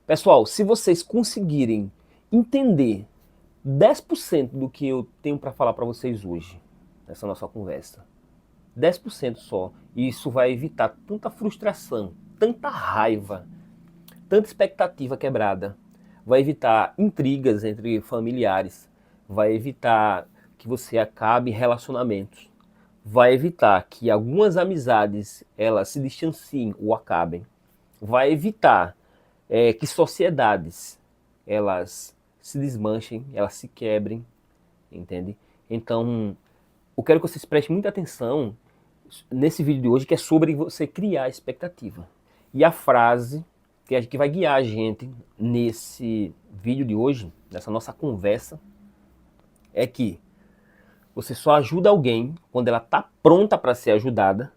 Pessoal, se vocês conseguirem entender 10% do que eu tenho para falar para vocês hoje, nessa nossa conversa, 10% só, e isso vai evitar tanta frustração, tanta raiva, tanta expectativa quebrada, vai evitar intrigas entre familiares, vai evitar que você acabe relacionamentos, vai evitar que algumas amizades elas se distanciem ou acabem, vai evitar que sociedades elas se desmanchem, elas se quebrem, entende? Então, eu quero que vocês prestem muita atenção nesse vídeo de hoje, que é sobre você criar expectativa. E a frase que vai guiar a gente nesse vídeo de hoje, nessa nossa conversa, é que você só ajuda alguém quando ela está pronta para ser ajudada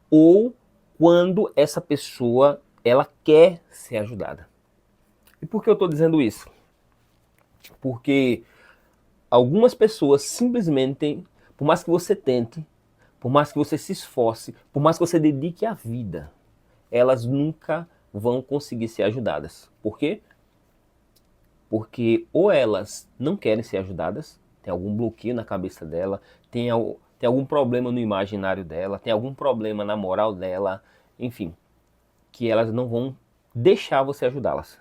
ou quando essa pessoa ela quer ser ajudada. E por que eu estou dizendo isso? Porque algumas pessoas simplesmente, por mais que você tente, por mais que você se esforce, por mais que você dedique a vida, elas nunca vão conseguir ser ajudadas. Por quê? Porque ou elas não querem ser ajudadas, tem algum bloqueio na cabeça dela, tem algum problema no imaginário dela, tem algum problema na moral dela, enfim, que elas não vão deixar você ajudá-las.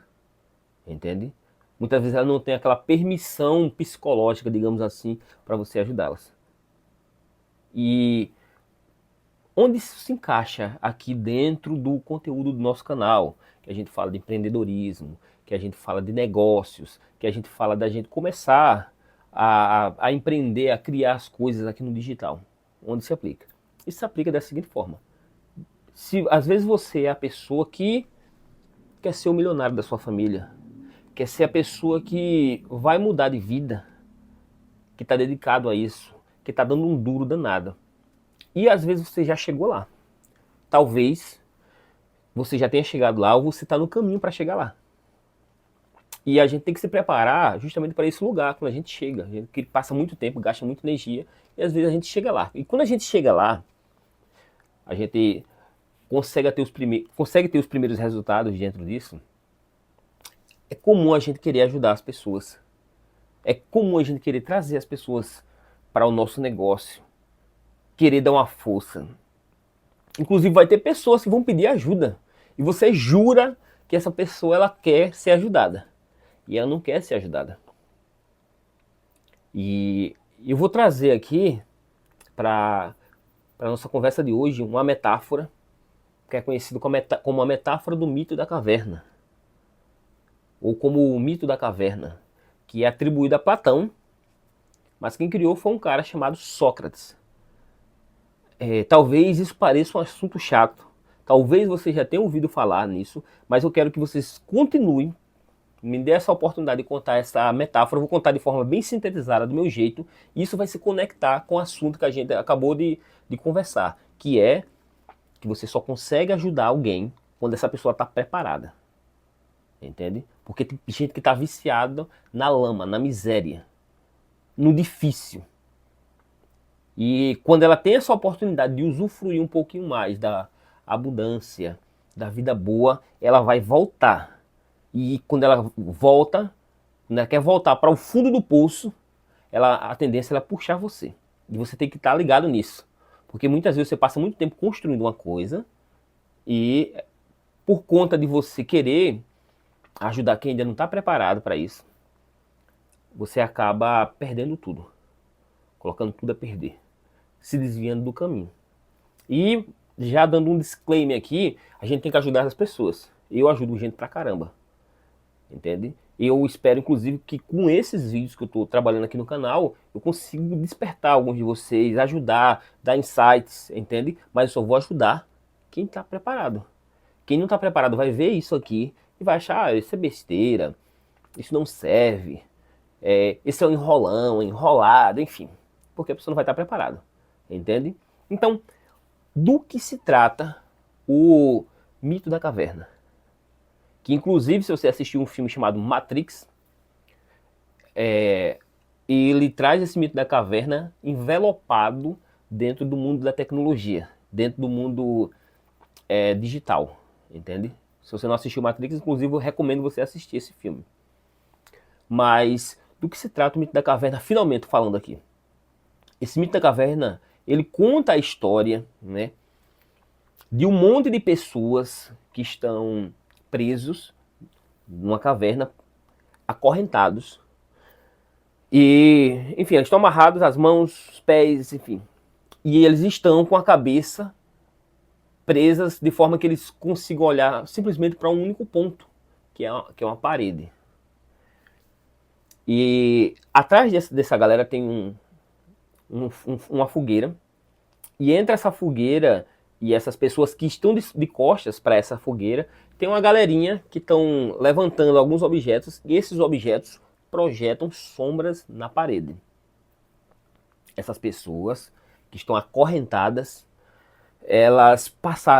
Entende? Muitas vezes ela não tem aquela permissão psicológica, digamos assim, para você ajudá-las. E onde isso se encaixa aqui dentro do conteúdo do nosso canal, que a gente fala de empreendedorismo, que a gente fala de negócios, que a gente fala da gente começar a empreender, a criar as coisas aqui no digital. Onde se aplica? Isso se aplica da seguinte forma. Se às vezes você é a pessoa que quer ser o milionário da sua família, quer ser a pessoa que vai mudar de vida, que está dedicado a isso, que está dando um duro danado. E às vezes você já chegou lá. Talvez você já tenha chegado lá ou você está no caminho para chegar lá. E a gente tem que se preparar justamente para esse lugar, quando a gente chega. A gente passa muito tempo, gasta muita energia, e às vezes a gente chega lá. E quando a gente chega lá, a gente consegue ter os primeiros resultados dentro disso. É comum a gente querer ajudar as pessoas. É comum a gente querer trazer as pessoas para o nosso negócio, querer dar uma força. Inclusive vai ter pessoas que vão pedir ajuda e você jura que essa pessoa ela quer ser ajudada e ela não quer ser ajudada. E eu vou trazer aqui para a nossa conversa de hoje uma metáfora que é conhecida como a metáfora do mito da caverna, ou como o mito da caverna, que é atribuído a Platão, mas quem criou foi um cara chamado Sócrates. Talvez isso pareça um assunto chato, talvez você já tenha ouvido falar nisso, mas eu quero que vocês continuem, me dê essa oportunidade de contar essa metáfora, eu vou contar de forma bem sintetizada, do meu jeito, e isso vai se conectar com o assunto que a gente acabou de conversar, que é que você só consegue ajudar alguém quando essa pessoa está preparada. Entende? Porque tem gente que está viciada na lama, na miséria, no difícil. E quando ela tem essa oportunidade de usufruir um pouquinho mais da abundância, da vida boa, ela vai voltar. E quando ela volta, quando ela quer voltar para o fundo do poço, a tendência é puxar você. E você tem que estar ligado nisso. Porque muitas vezes você passa muito tempo construindo uma coisa e por conta de você querer ajudar quem ainda não está preparado para isso, você acaba perdendo tudo, colocando tudo a perder, se desviando do caminho. E já dando um disclaimer aqui, a gente tem que ajudar as pessoas. Eu ajudo gente pra caramba, entende? Eu espero, inclusive, que com esses vídeos que eu estou trabalhando aqui no canal, eu consigo despertar alguns de vocês, ajudar, dar insights, entende? Mas eu só vou ajudar quem está preparado. Quem não está preparado vai ver isso aqui e vai achar, isso é besteira, isso não serve, esse é um enrolão, enrolado, enfim. Porque a pessoa não vai estar preparada, entende? Então, do que se trata o mito da caverna? Que inclusive, se você assistir um filme chamado Matrix, ele traz esse mito da caverna envelopado dentro do mundo da tecnologia, dentro do mundo digital, entende? Se você não assistiu Matrix, inclusive eu recomendo você assistir esse filme. Mas do que se trata o Mito da Caverna, finalmente falando aqui? Esse Mito da Caverna, ele conta a história, né, de um monte de pessoas que estão presos numa caverna, acorrentados. E, enfim, eles estão amarrados, as mãos, os pés, enfim. E eles estão com a cabeça presas de forma que eles consigam olhar simplesmente para um único ponto, que é uma parede. E atrás dessa galera tem uma fogueira. E entre essa fogueira e essas pessoas que estão de costas para essa fogueira, tem uma galerinha que estão levantando alguns objetos. E esses objetos projetam sombras na parede. Essas pessoas que estão acorrentadas, elas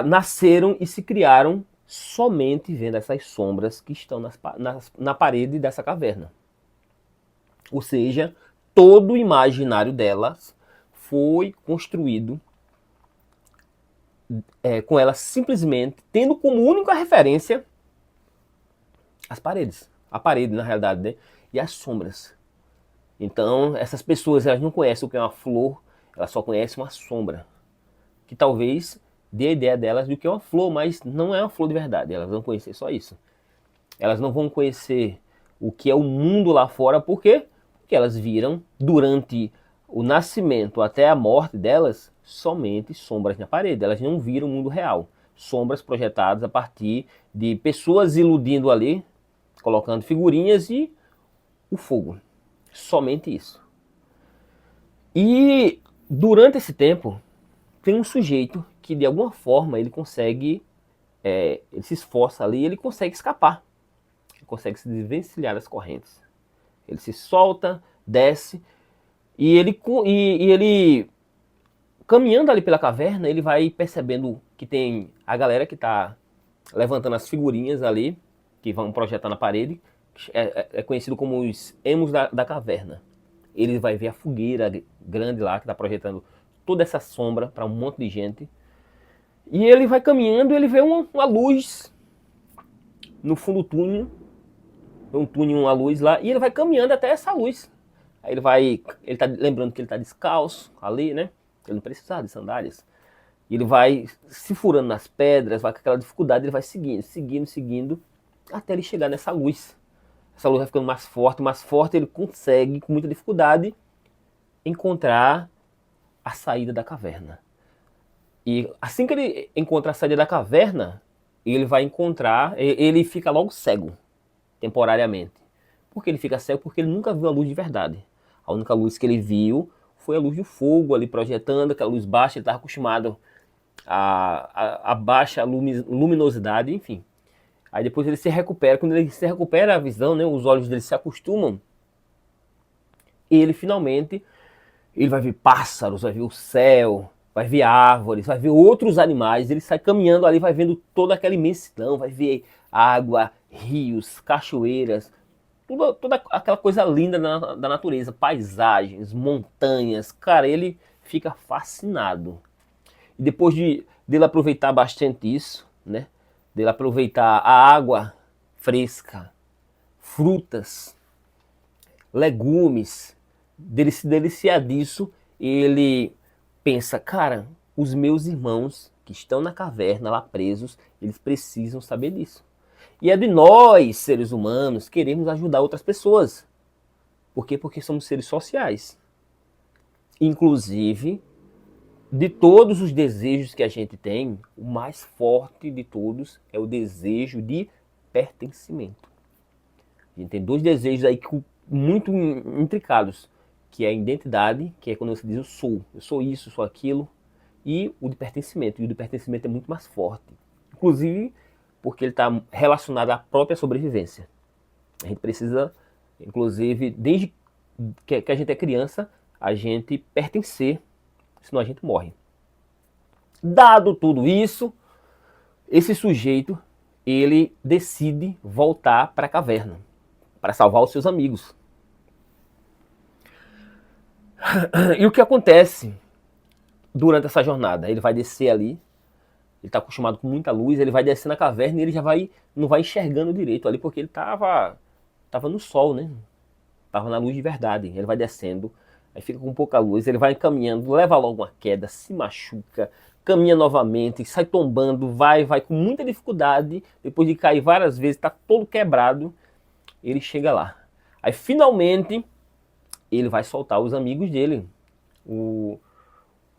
nasceram e se criaram somente vendo essas sombras que estão na parede dessa caverna. Ou seja, todo o imaginário delas foi construído com elas simplesmente tendo como única referência as paredes. A parede, na realidade, né? E as sombras. Então, essas pessoas, elas não conhecem o que é uma flor, elas só conhecem uma sombra. Que talvez dê a ideia delas do que é uma flor, mas não é uma flor de verdade. Elas vão conhecer só isso. Elas não vão conhecer o que é o mundo lá fora, por quê? Porque elas viram, durante o nascimento até a morte delas, somente sombras na parede. Elas não viram o mundo real. Sombras projetadas a partir de pessoas iludindo ali, colocando figurinhas e o fogo. Somente isso. E durante esse tempo, tem um sujeito que de alguma forma ele consegue, ele se esforça ali e ele consegue escapar. Ele consegue se desvencilhar das correntes. Ele se solta, desce e ele caminhando ali pela caverna, ele vai percebendo que tem a galera que está levantando as figurinhas ali, que vão projetar na parede, é conhecido como os emos da caverna. Ele vai ver a fogueira grande lá, que está projetando toda essa sombra para um monte de gente. E ele vai caminhando e ele vê uma luz no fundo do túnel. Um túnel, uma luz lá, e ele vai caminhando até essa luz. Aí ele tá lembrando que ele está descalço ali, né? Ele não precisava de sandálias. E ele vai se furando nas pedras, vai com aquela dificuldade, ele vai seguindo, até ele chegar nessa luz. Essa luz vai ficando mais forte, ele consegue, com muita dificuldade, encontrar a saída da caverna. E assim que ele encontra a saída da caverna, ele fica logo cego, temporariamente. Por que ele fica cego? Porque ele nunca viu a luz de verdade. A única luz que ele viu foi a luz do fogo ali projetando, aquela luz baixa, ele estava acostumado a baixa luminosidade, enfim. Aí depois ele se recupera, quando ele se recupera a visão, né, os olhos dele se acostumam, ele finalmente vai ver pássaros, vai ver o céu, vai ver árvores, vai ver outros animais, ele sai caminhando ali, vai vendo toda aquela imensidão, vai ver água, rios, cachoeiras, toda aquela coisa linda da natureza, paisagens, montanhas, cara, ele fica fascinado. E depois dele aproveitar bastante isso, né, dele aproveitar a água fresca, frutas, legumes, dele se deliciar disso, ele pensa, cara, os meus irmãos que estão na caverna lá presos, eles precisam saber disso. E é de nós, seres humanos, queremos ajudar outras pessoas. Por quê? Porque somos seres sociais. Inclusive, de todos os desejos que a gente tem, o mais forte de todos é o desejo de pertencimento. A gente tem dois desejos aí muito intricados, que é a identidade, que é quando você diz eu sou isso, eu sou aquilo, e o de pertencimento. E o de pertencimento é muito mais forte. Inclusive, porque ele está relacionado à própria sobrevivência. A gente precisa, inclusive, desde que a gente é criança, a gente pertencer, senão a gente morre. Dado tudo isso, esse sujeito, ele decide voltar para a caverna, para salvar os seus amigos. E o que acontece durante essa jornada? Ele vai descer ali, ele está acostumado com muita luz, ele vai descendo a caverna e ele já não vai enxergando direito ali, porque ele tava no sol, né? Tava na luz de verdade. Ele vai descendo, aí fica com pouca luz, ele vai caminhando, leva logo uma queda, se machuca, caminha novamente, sai tombando, vai com muita dificuldade, depois de cair várias vezes, tá todo quebrado, ele chega lá. Aí finalmente ele vai soltar os amigos dele, o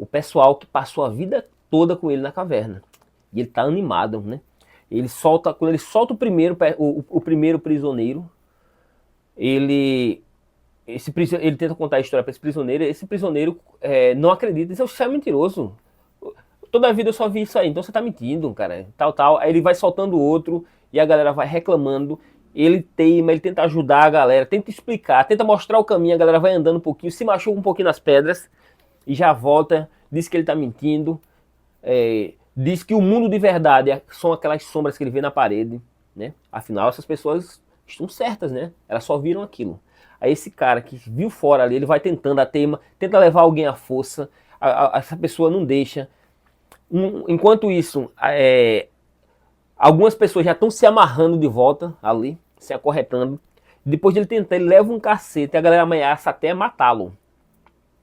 pessoal que passou a vida toda com ele na caverna. E ele tá animado, né? Quando ele solta o primeiro prisioneiro, ele tenta contar a história para esse prisioneiro não acredita, diz, você é mentiroso, toda a vida eu só vi isso aí, então você tá mentindo, cara, tal. Aí ele vai soltando outro, e a galera vai reclamando, ele teima, ele tenta ajudar a galera, tenta explicar, tenta mostrar o caminho, a galera vai andando um pouquinho, se machuca um pouquinho nas pedras, e já volta, diz que ele tá mentindo, diz que o mundo de verdade são aquelas sombras que ele vê na parede, né? Afinal, essas pessoas estão certas, né? Elas só viram aquilo. Aí esse cara que viu fora ali, ele vai tentando a teima, tenta levar alguém à força, essa pessoa não deixa. Enquanto isso, algumas pessoas já estão se amarrando de volta ali, se acorretando. Depois de ele tentar, ele leva um cacete, a galera ameaça até matá-lo.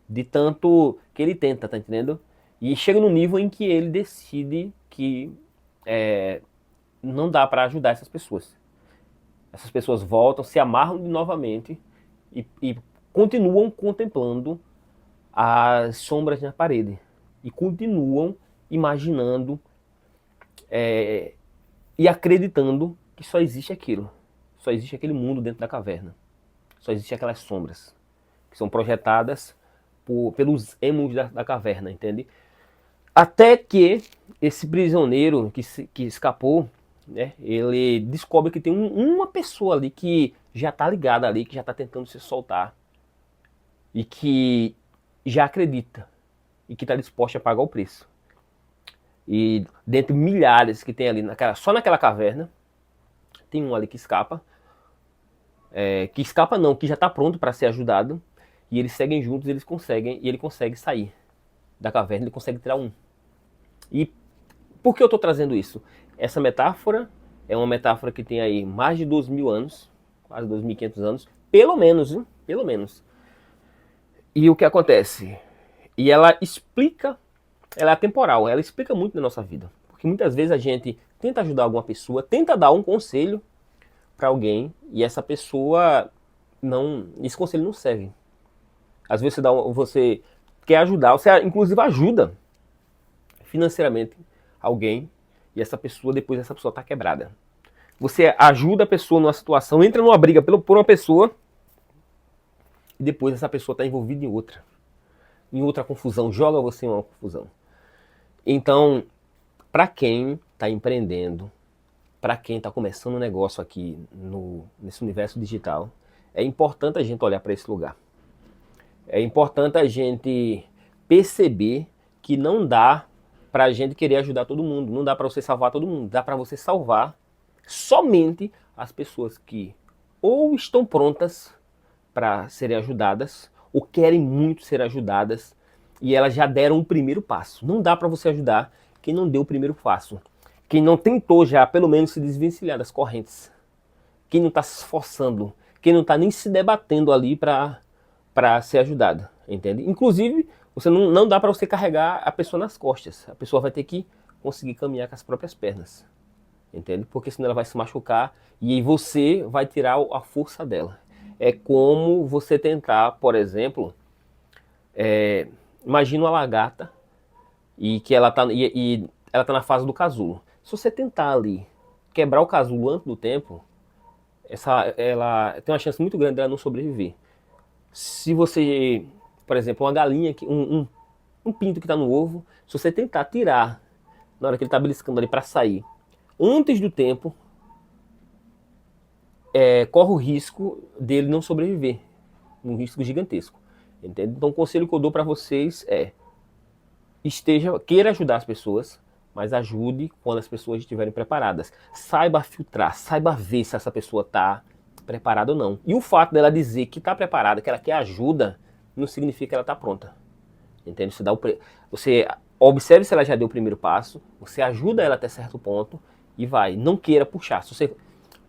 De tanto que ele tenta, tá entendendo? E chega no nível em que ele decide que não dá para ajudar essas pessoas. Essas pessoas voltam, se amarram novamente e continuam contemplando as sombras na parede. E continuam imaginando e acreditando que só existe aquilo. Só existe aquele mundo dentro da caverna. Só existe aquelas sombras que são projetadas pelos emos da caverna, entende? Até que esse prisioneiro que escapou, né, ele descobre que tem uma pessoa ali que já tá ligada ali, que já tá tentando se soltar e que já acredita e que tá disposta a pagar o preço. E dentre milhares que tem ali, só naquela caverna, tem um ali que escapa. Que já tá pronto para ser ajudado. E eles seguem juntos, ele consegue sair da caverna, ele consegue tirar um. E por que eu estou trazendo isso? Essa metáfora é uma metáfora que tem aí mais de 2.000 anos, quase 2.500 anos, pelo menos, hein? Pelo menos. E o que acontece? E ela é atemporal, ela explica muito na nossa vida. Porque muitas vezes a gente tenta ajudar alguma pessoa, tenta dar um conselho para alguém e essa pessoa esse conselho não serve. Às vezes você quer ajudar, você inclusive ajuda financeiramente alguém e depois essa pessoa está quebrada. Você ajuda a pessoa numa situação, entra numa briga por uma pessoa e depois essa pessoa está envolvida em outra confusão, joga você em uma confusão. Então, para quem está empreendendo, para quem está começando um negócio aqui nesse universo digital, é importante a gente olhar para esse lugar. É importante a gente perceber que não dá para a gente querer ajudar todo mundo, não dá para você salvar todo mundo, dá para você salvar somente as pessoas que ou estão prontas para serem ajudadas, ou querem muito ser ajudadas, e elas já deram o primeiro passo. Não dá para você ajudar quem não deu o primeiro passo. Quem não tentou já, pelo menos, se desvencilhar das correntes. Quem não está se esforçando. Quem não está nem se debatendo ali para ser ajudado. Entende? Inclusive, não dá para você carregar a pessoa nas costas. A pessoa vai ter que conseguir caminhar com as próprias pernas. Entende? Porque senão ela vai se machucar e aí você vai tirar a força dela. É como você tentar, por exemplo, imagina uma lagarta e que ela tá na fase do casulo. Se você tentar ali quebrar o casulo antes do tempo, ela tem uma chance muito grande dela não sobreviver. Se você, por exemplo, uma galinha, um pinto que está no ovo, se você tentar tirar na hora que ele está beliscando ali para sair, antes do tempo, corre o risco dele não sobreviver, um risco gigantesco. Entende? Então o conselho que eu dou para vocês queira ajudar as pessoas, mas ajude quando as pessoas estiverem preparadas. Saiba filtrar, saiba ver se essa pessoa está preparada ou não. E o fato dela dizer que está preparada, que ela quer ajuda, não significa que ela está pronta. Entende? Você observe se ela já deu o primeiro passo, você ajuda ela até certo ponto e vai. Não queira puxar. Se você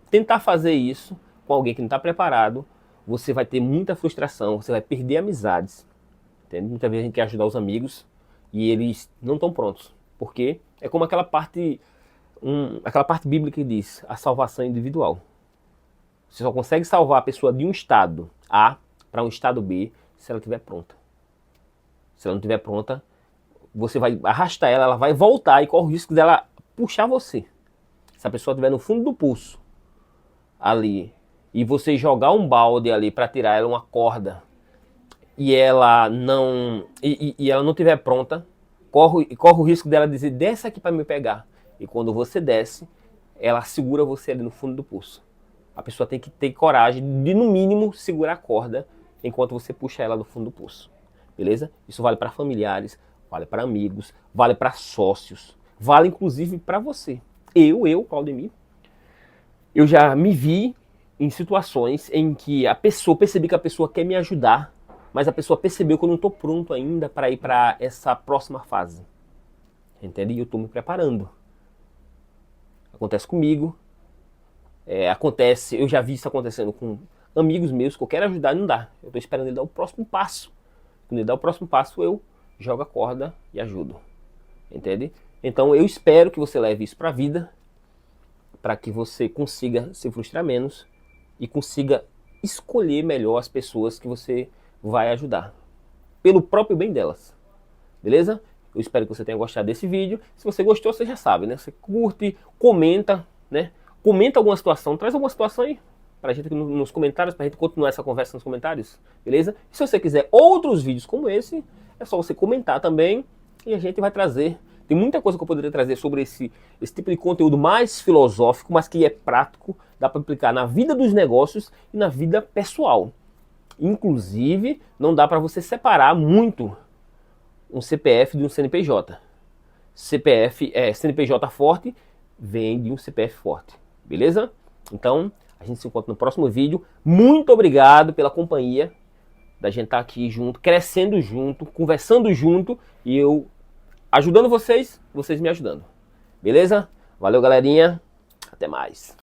tentar fazer isso com alguém que não está preparado, você vai ter muita frustração, você vai perder amizades. Entende? Muitas vezes a gente quer ajudar os amigos e eles não estão prontos. Porque é como aquela parte bíblica que diz, a salvação individual. Você só consegue salvar a pessoa de um estado A para um estado B se ela estiver pronta. Se ela não estiver pronta, você vai arrastar ela, ela vai voltar e corre o risco dela puxar você. Se a pessoa estiver no fundo do poço, ali, e você jogar um balde ali para tirar ela uma corda, e ela não estiver pronta, corre o risco dela dizer, desce aqui para me pegar. E quando você desce, ela segura você ali no fundo do poço. A pessoa tem que ter coragem de, no mínimo, segurar a corda enquanto você puxa ela do fundo do poço. Beleza? Isso vale para familiares, vale para amigos, vale para sócios, vale inclusive para você. Eu, Claudemir, eu já me vi em situações em que percebi que a pessoa quer me ajudar, mas a pessoa percebeu que eu não estou pronto ainda para ir para essa próxima fase. Entende? E eu estou me preparando. Acontece comigo, eu já vi isso acontecendo com amigos meus que eu quero ajudar e não dá. Eu estou esperando ele dar o próximo passo. Quando ele dá o próximo passo, eu jogo a corda e ajudo. Entende? Então eu espero que você leve isso para a vida, para que você consiga se frustrar menos e consiga escolher melhor as pessoas que você vai ajudar, pelo próprio bem delas. Beleza? Eu espero que você tenha gostado desse vídeo. Se você gostou, você já sabe, né? Você curte, comenta, né? Comenta alguma situação, traz alguma situação aí pra gente aqui nos comentários, pra gente continuar essa conversa nos comentários, beleza? E se você quiser outros vídeos como esse, é só você comentar também e a gente vai trazer. Tem muita coisa que eu poderia trazer sobre esse tipo de conteúdo mais filosófico, mas que é prático, dá para aplicar na vida dos negócios e na vida pessoal. Inclusive, não dá para você separar muito um CPF de um CNPJ. CNPJ forte vem de um CPF forte, beleza? Então, a gente se encontra no próximo vídeo. Muito obrigado pela companhia, da gente estar aqui junto, crescendo junto, conversando junto e eu ajudando vocês, vocês me ajudando. Beleza? Valeu, galerinha. Até mais.